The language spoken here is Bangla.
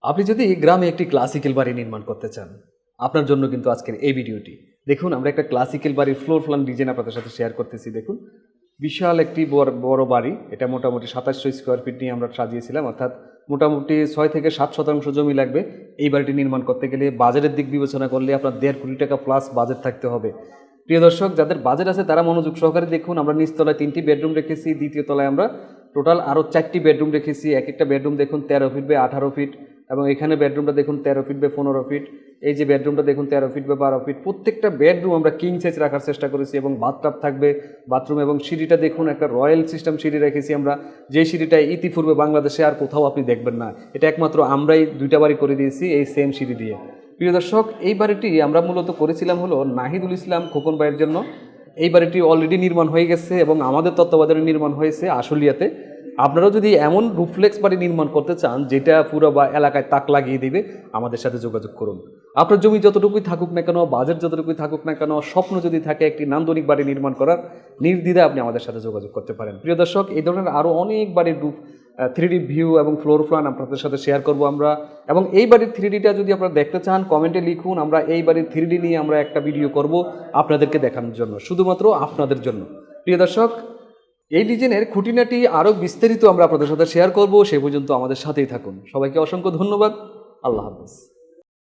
আপনি যদি গ্রামে একটি ক্লাসিক্যাল বাড়ি নির্মাণ করতে চান, আপনার জন্য কিন্তু আজকের এই ভিডিওটি। দেখুন, আমরা একটা ক্লাসিক্যাল বাড়ির ফ্লোর প্ল্যান ডিজাইন আপনাদের সাথে শেয়ার করতেছি। দেখুন, বিশাল একটি বড় বাড়ি। এটা মোটামুটি 2700 স্কোয়ার ফিট নিয়ে আমরা সাজিয়েছিলাম, অর্থাৎ মোটামুটি 6 থেকে 7% জমি লাগবে এই বাড়িটি নির্মাণ করতে গেলে। বাজারের দিক বিবেচনা করলে আপনার 1.5 কোটি টাকা প্লাস বাজেট থাকতে হবে। প্রিয় দর্শক, যাদের বাজেট আছে তারা মনোযোগ সহকারে দেখুন। আমরা নিচতলায় 3টি বেডরুম রেখেছি, দ্বিতীয় তলায় আমরা টোটাল আরও 4টি বেডরুম রেখেছি। এক একটা বেডরুম দেখুন 13 ফিট বাই 18 ফিট, এবং এখানে বেডরুমটা দেখুন 13 ফিট বাই 15 ফিট। এই যে বেডরুমটা দেখুন 13 ফিট বাই 12 ফিট। প্রত্যেকটা বেডরুম আমরা কিং সাইজ রাখার চেষ্টা করেছি, এবং বাথটাব থাকবে বাথরুম। এবং সিঁড়িটা দেখুন একটা রয়্যাল সিস্টেম সিঁড়ি রেখেছি আমরা, যে সিঁড়িটা ইতিপূর্বে বাংলাদেশে আর কোথাও আপনি দেখবেন না। এটা একমাত্র আমরাই 2টা বাড়ি করে দিয়েছি এই সেম সিঁড়ি দিয়ে। প্রিয় দর্শক, এই বাড়িটি আমরা মূলত করেছিলাম হলো নাহিদুল ইসলাম খোকন ভাইয়ের জন্য। এই বাড়িটি অলরেডি নির্মাণ হয়ে গেছে এবং আমাদের তত্ত্বাবধানে নির্মাণ হয়েছে আশুলিয়াতে। আপনারাও যদি এমন রুফলেক্স বাড়ি নির্মাণ করতে চান যেটা পুরো বা এলাকায় তাক লাগিয়ে দিবে, আমাদের সাথে যোগাযোগ করুন। আপনার জমি যতটুকুই থাকুক না কেন, বাজেট যতটুকুই থাকুক না কেন, স্বপ্ন যদি থাকে একটি নান্দনিক বাড়ি নির্মাণ করার, নির্দ্বিধায় আপনি আমাদের সাথে যোগাযোগ করতে পারেন। প্রিয় দর্শক, এই ধরনের আরও অনেক বাড়ির রূপ 3D ভিউ এবং ফ্লোর প্ল্যান আপনাদের সাথে শেয়ার করব আমরা। এবং এই বাড়ির 3Dটা যদি আপনারা দেখতে চান, কমেন্টে লিখুন। আমরা এই বাড়ির 3D নিয়ে আমরা একটা ভিডিও করব আপনাদেরকে দেখানোর জন্য, শুধুমাত্র আপনাদের জন্য। প্রিয় দর্শক, এই ডিজাইনের খুঁটিনাটি আরও বিস্তারিত আমরা আপনাদের সাথে শেয়ার করব। সে পর্যন্ত আমাদের সাথেই থাকুন। সবাইকে অসংখ্য ধন্যবাদ। আল্লাহ হাফেজ।